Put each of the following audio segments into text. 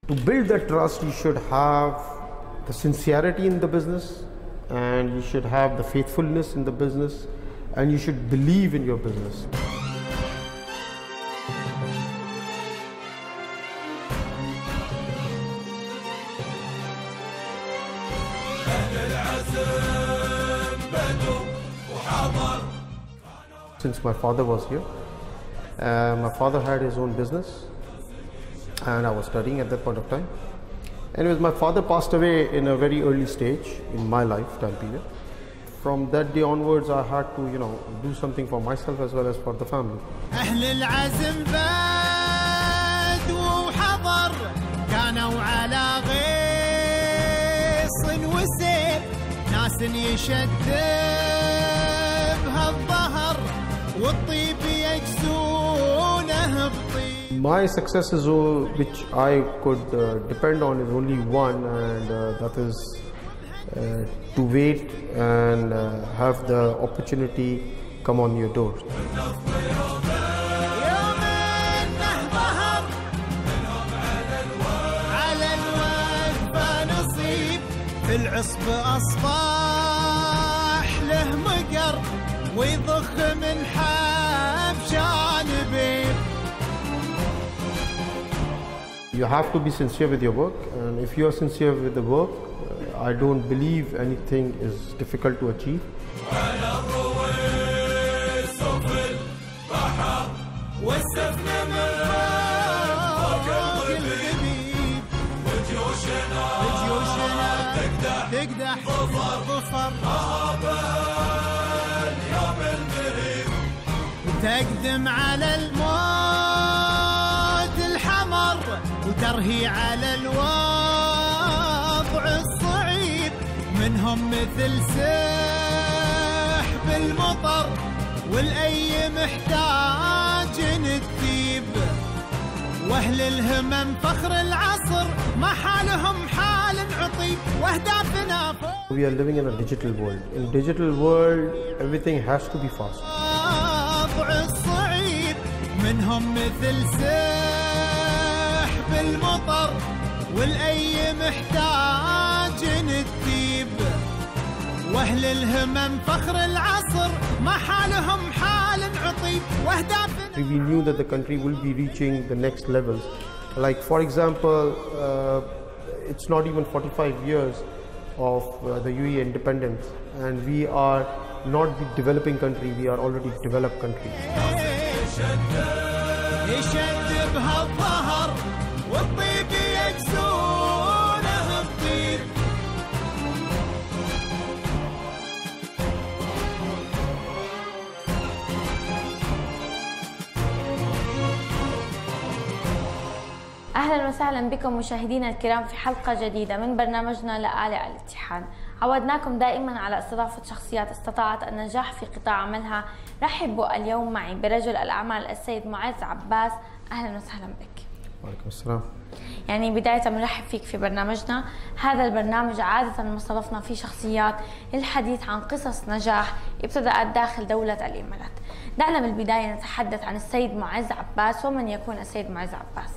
To build that trust, you should have the sincerity in the business, and you should have the faithfulness in the business, and you should believe in your business. Since my father was here, my father had his own business, and I was studying at that point of time. Anyways, my father passed away in a very early stage in my lifetime period. From that day onwards, I had to, do something for myself as well as for the family. أهل العزم باد وحضر كانوا على غيص وسيف ناس يشد بهالظهر والطيب يجزونه بطيب. My success is which I could depend on is only one, and that is to wait and have the opportunity come on your door. في العصب أصبح له مقر ويضخ من حب جانبي. You have to be sincere with your work, and if you are sincere with the work, I don't believe anything is difficult to achieve. تقدح ظفر اليوم المريض وتقدم على الموت الحمر وترهي على الوضع الصعيب منهم مثل سحب المطر والأي محتاج نتيب واهل الهمم فخر العصر ما حالهم حال عطيب واهدافنا فوق. We are living in a digital world. In digital world, everything has to be fast. الصعيب منهم مثل سحب المطر والأي محتاج نتيب واهل الهمم فخر العصر ما حالهم حال عطيب واهدافنا. We knew that the country will be reaching the next levels. Like for example, it's not even 45 years of the UAE independence, and we are not the developing country, we are already developed country. أهلا وسهلا بكم مشاهدينا الكرام في حلقة جديدة من برنامجنا لقاء الاتحاد. عودناكم دائما على استضافة شخصيات استطاعت النجاح في قطاع عملها. رحبوا اليوم معي برجل الأعمال السيد معز عباس. أهلا وسهلا بك. وعليكم السلام. يعني بداية بنرحب فيك في برنامجنا. هذا البرنامج عادة ما استضفنا فيه شخصيات للحديث عن قصص نجاح ابتدأت داخل دولة الإمارات. دعنا بالبداية نتحدث عن السيد معز عباس. ومن يكون السيد معز عباس؟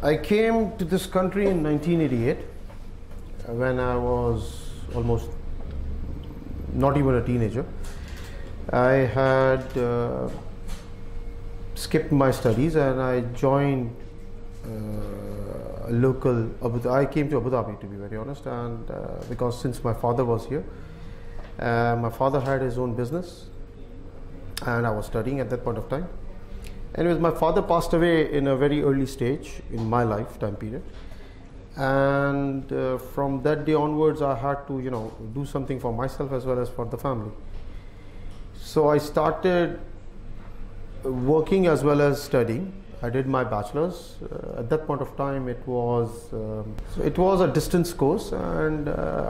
I came to this country in 1988 when I was almost not even a teenager. I had skipped my studies and I joined a local I came to Abu Dhabi, to be very honest, and because since my father was here, my father had his own business and I was studying at that point of time. Anyways, my father passed away in a very early stage in my lifetime period, and from that day onwards I had to do something for myself as well as for the family. So I started working as well as studying. I did my bachelor's. At that point of time it was a distance course, and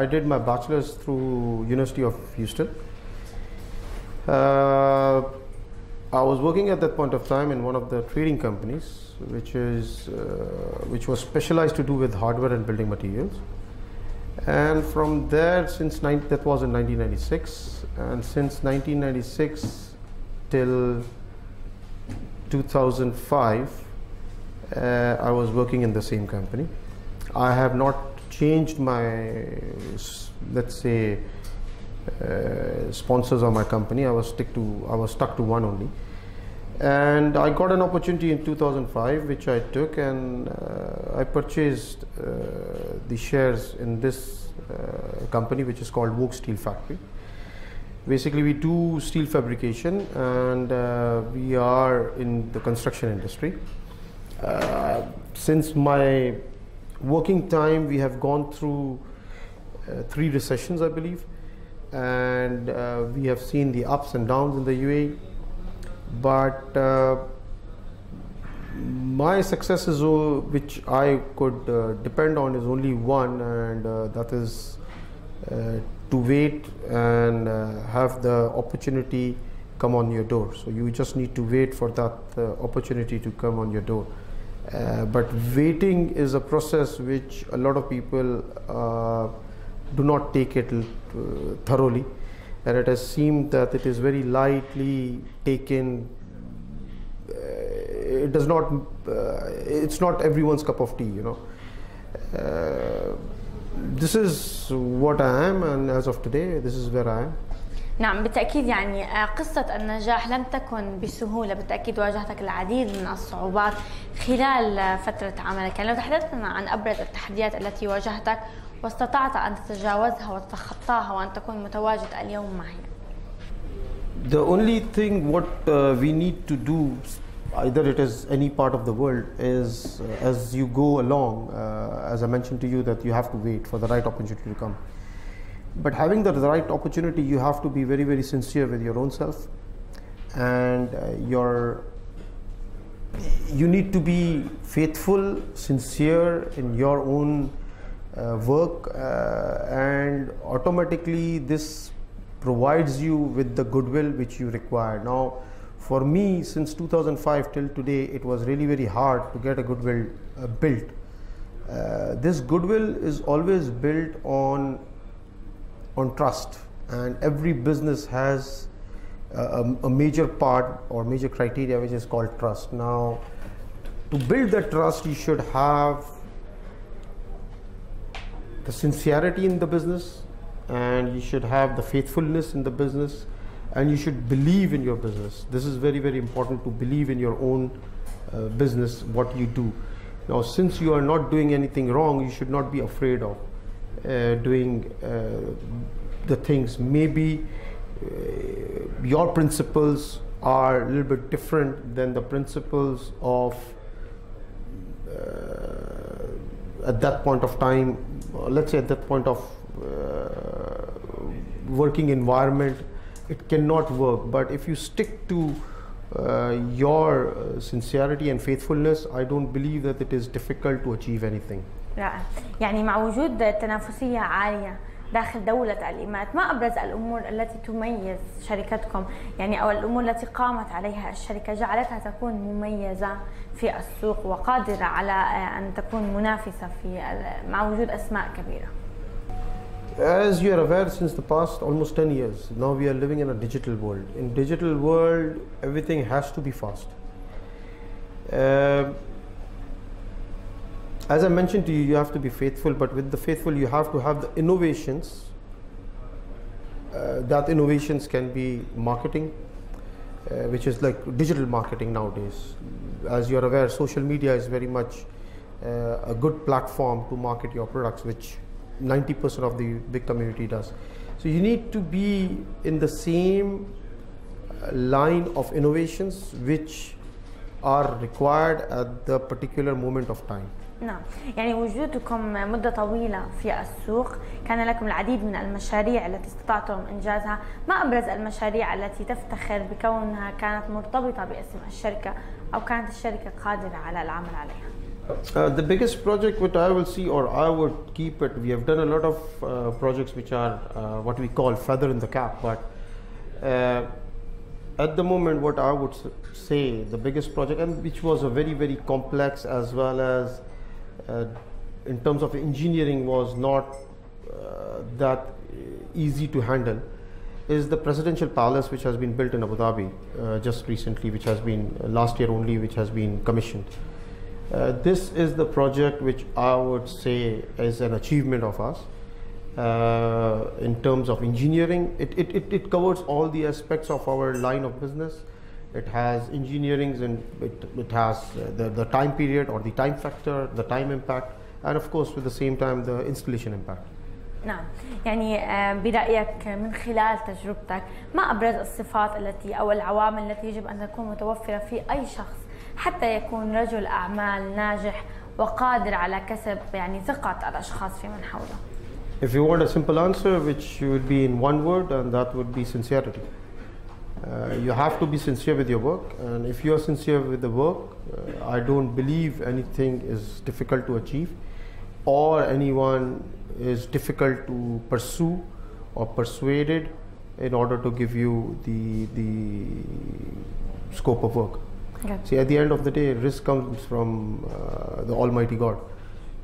I did my bachelor's through University of Houston. I was working at that point of time in one of the trading companies, which was specialized to do with hardware and building materials. And from there, that was in 1996, and since 1996 till 2005, I was working in the same company. I have not changed my, let's say, sponsors of my company. I was stuck to one only. And I got an opportunity in 2005, which I took, and I purchased the shares in this company, which is called Vogue Steel Factory. Basically, we do steel fabrication, and we are in the construction industry. Since my working time, we have gone through 3 recessions, I believe, and we have seen the ups and downs in the UAE. But my successes, which I could depend on, is only one, and that is to wait and have the opportunity come on your door. So you just need to wait for that opportunity to come on your door. But waiting is a process which a lot of people do not take it thoroughly, and it has seemed that it is very lightly taken. It does not. It's not everyone's cup of tea, you know. This is what I am, and as of today, this is where I am. نعم بالتأكيد، يعني قصة النجاح لم تكن بسهولة، بالتأكيد واجهتك العديد من الصعوبات خلال فترة عملك. يعني لو تحدثنا عن أبرز التحديات التي واجهتك واستطعت أن تتجاوزها وتتخطاها وأن تكون متواجد اليوم معي. The only thing what we need to do, either it is any part of the world, is as you go along, as I mentioned to you, that you have to wait for the right opportunity to come. But having the right opportunity, you have to be very, very sincere with your own self, and you need to be faithful, sincere in your own work, and automatically this provides you with the goodwill which you require. Now, for me, since 2005 till today, it was really very hard to get a goodwill built. This goodwill is always built on trust, and every business has a major part or major criteria which is called trust. Now, to build that trust, you should have the sincerity in the business, and you should have the faithfulness in the business, and you should believe in your business. This is very, very important, to believe in your own business, what you do. Now, since you are not doing anything wrong, you should not be afraid of doing the things. Maybe your principles are a little bit different than the principles of at that point of time, let's say at that point of working environment, it cannot work. But if you stick to your sincerity and faithfulness, I don't believe that it is difficult to achieve anything. رائع. يعني مع وجود تنافسية عالية داخل دولة الإمارات، ما أبرز الأمور التي تميز شركتكم، يعني أو الأمور التي قامت عليها الشركة جعلتها تكون مميزة في السوق وقادرة على أن تكون منافسة مع وجود أسماء كبيرة؟ As you are aware, since the past almost 10 years, now we are living in a digital world. In digital world, everything has to be fast. As I mentioned to you, you have to be faithful, but with the faithful, you have to have the innovations. That innovations can be marketing, which is like digital marketing nowadays. As you are aware, social media is very much a good platform to market your products, which 90% of the big community does. So you need to be in the same line of innovations which are required at the particular moment of time. نعم، يعني وجودكم مدة طويلة في السوق كان لكم العديد من المشاريع التي استطعتم إنجازها. ما أبرز المشاريع التي تفتخر بكونها كانت مرتبطة باسم الشركة أو كانت الشركة قادرة على العمل عليها؟ The biggest project which I will see, or I would keep it, we have done a lot of projects which are what we call feather in the cap, but at the moment what I would say the biggest project, and which was a very, very complex as well as in terms of engineering was not that easy to handle, is the presidential palace which has been built in Abu Dhabi just recently, which has been last year only, which has been commissioned. This is the project which I would say is an achievement of us. In terms of engineering, it covers all the aspects of our line of business. It has engineering, and it has the time period or the time factor, the time impact, and of course with the same time the installation impact. نعم، يعني برأيك من خلال تجربتك ما أبرز الصفات التي أو العوامل التي يجب أن تكون متوفرة في أي شخص حتى يكون رجل أعمال ناجح وقادر على كسب يعني ثقة الأشخاص في من حوله؟ If you want a simple answer, which would be in one word, and that would be sincerity. You have to be sincere with your work, and if you are sincere with the work, I don't believe anything is difficult to achieve, or anyone is difficult to pursue or persuaded in order to give you the scope of work. Okay. See, at the end of the day, risk comes from the Almighty God.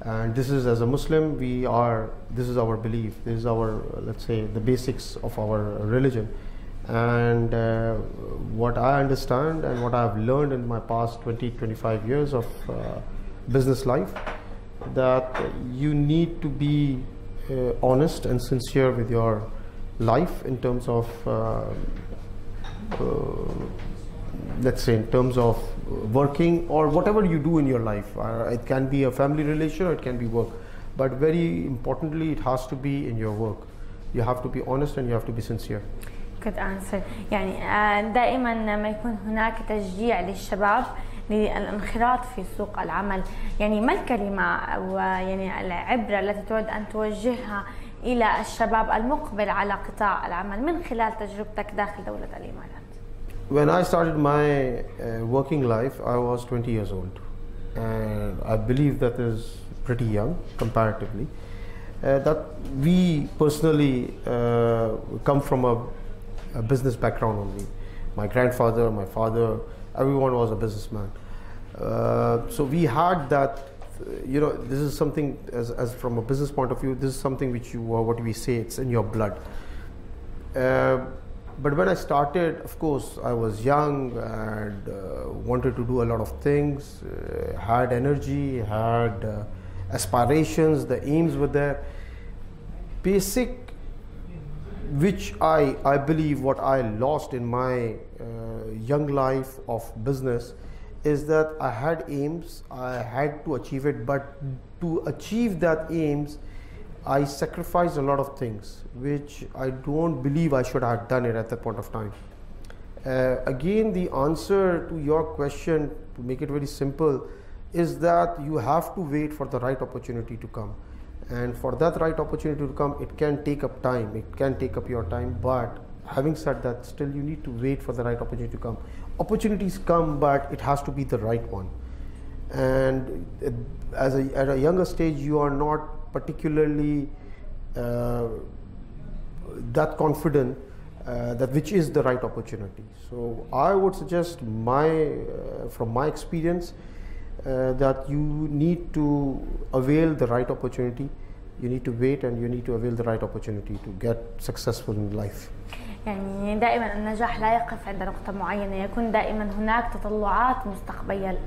And this is, as a Muslim, this is our belief, this is our, let's say, the basics of our religion. And what I understand and what I have learned in my past 20-25 years of business life, that you need to be honest and sincere with your life in terms of, let's say, in terms of working or whatever you do in your life. It can be a family relation or it can be work, but very importantly it has to be in your work. You have to be honest and you have to be sincere. Good answer. يعني دائما ما يكون هناك تشجيع للشباب للانخراط في سوق العمل، يعني ما الكلمة أو يعني العبرة التي تود أن توجهها إلى الشباب المقبل على قطاع العمل من خلال تجربتك داخل دولة الإمارات؟ When I started my working life, I was 20 years old, and I believe that is pretty young comparatively. That we personally come from a business background only. My grandfather, my father, everyone was a businessman. So we had that, this is something, as from a business point of view, this is something which what we say, it's in your blood. But when I started, of course, I was young and wanted to do a lot of things, had energy, had aspirations, the aims were there. Basic, which I believe what I lost in my young life of business, is that I had aims, I had to achieve it, but to achieve that aims, I sacrificed a lot of things, which I don't believe I should have done it at that point of time. Again, the answer to your question, to make it very simple, is that you have to wait for the right opportunity to come. And for that right opportunity to come, it can take up time, it can take up your time, but having said that, still you need to wait for the right opportunity to come. Opportunities come, but it has to be the right one. And at a younger stage, you are not particularly that confident that which is the right opportunity. So I would suggest from my experience that you need to avail the right opportunity. You need to wait and you need to avail the right opportunity to get successful in life. يعني دائما النجاح لا يقف عند نقطة معينة، يكون دائما هناك تطلعات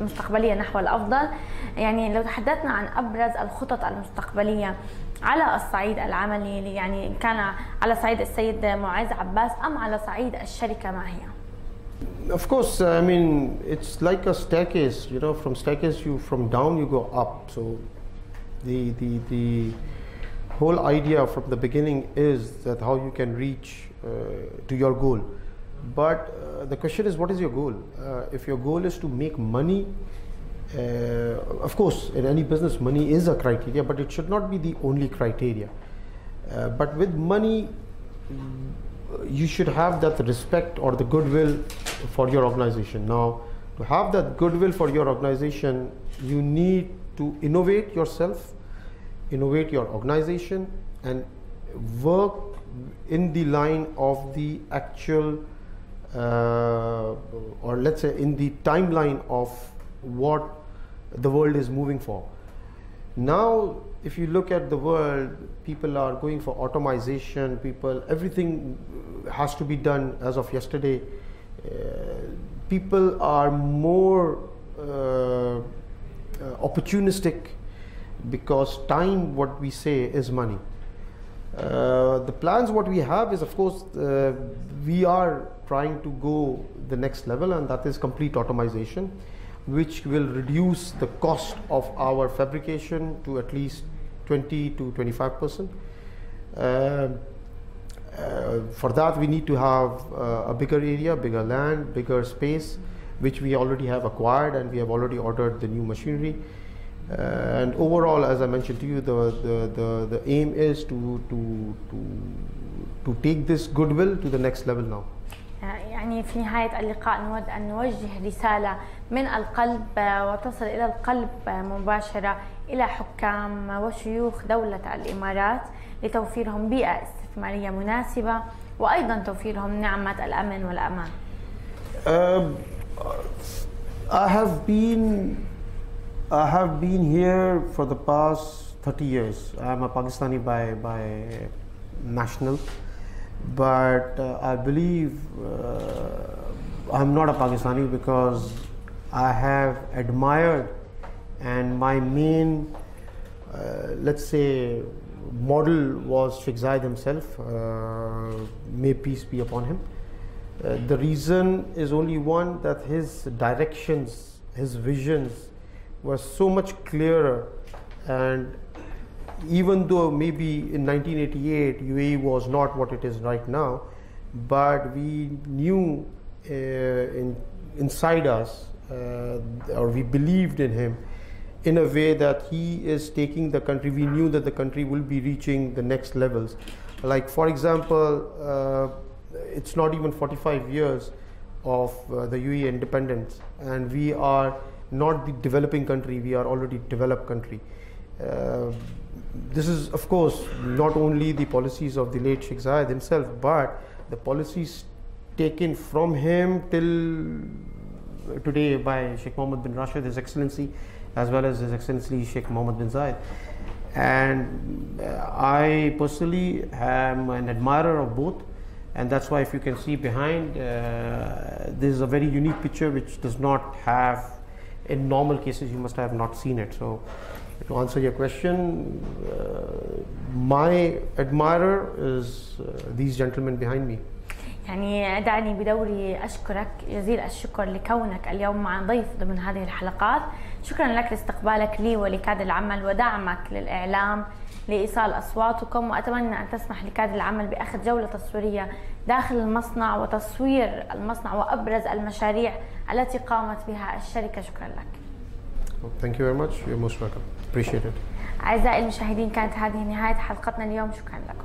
مستقبلية نحو الأفضل. يعني لو تحدثنا عن أبرز الخطط المستقبلية على الصعيد العملي، يعني كان على صعيد السيد معز عباس أم على صعيد الشركة، ما هي؟ Of course, I mean, it's like a staircase, from staircase from down you go up. So the whole idea from the beginning is that how you can reach to your goal. But the question is, what is your goal? If your goal is to make money, of course, in any business, money is a criteria, but it should not be the only criteria. But with money, you should have that respect or the goodwill for your organization. Now, to have that goodwill for your organization, you need to innovate yourself, innovate your organization, and work in the line of the actual, or let's say in the timeline of what the world is moving for. Now, if you look at the world, people are going for automation, everything has to be done as of yesterday. People are more opportunistic, because time, what we say, is money. The plans what we have is, of course, we are trying to go the next level, and that is complete automation, which will reduce the cost of our fabrication to at least 20 to 25%. For that, we need to have a bigger area, bigger land, bigger space, which we already have acquired, and we have already ordered the new machinery. And overall, as I mentioned to you, the aim is to take this goodwill to the next level now. يعني في نهاية اللقاء نود أن نوجه رسالة من القلب وتصل إلى القلب مباشرة إلى حكام وشيوخ دولة الإمارات لتوفيرهم بيئة استثمارية مناسبة وأيضا توفيرهم نعمة الأمن والأمان. I have been here for the past 30 years. I am a Pakistani by national, but I believe I'm not a Pakistani because I have admired, and my main let's say model was Sheikh Zayed himself, may peace be upon him. The reason is only one, that his directions, his visions were so much clearer, and even though maybe in 1988 UAE was not what it is right now, but we knew inside us, or we believed in him in a way that he is taking the country. We knew that the country will be reaching the next levels. Like, for example, it's not even 45 years of the UAE independence, and we are not the developing country, we are already developed country. This is, of course, not only the policies of the late Sheikh Zayed himself, but the policies taken from him till today by Sheikh Mohammed bin Rashid, His Excellency, as well as His Excellency Sheikh Mohammed bin Zayed. And I personally am an admirer of both, and that's why, if you can see behind, this is a very unique picture which does not have, in normal cases you must have not seen it. So to answer your question, my admirer is these gentlemen behind me. يعني دعني بدوري أشكرك جزيل الشكر لكونك اليوم مع ضيف ضمن هذه الحلقات. شكرا لك لاستقبالك لي ولكادر العمل ودعمك للإعلام لإيصال أصواتكم، وأتمنى أن تسمح لكادر العمل بأخذ جولة تصويرية داخل المصنع وتصوير المصنع وأبرز المشاريع التي قامت بها الشركة. شكرا لك. Thank you very much. You're most welcome. Appreciate it. أعزائي المشاهدين، كانت هذه نهاية حلقتنا اليوم. شكرا لكم.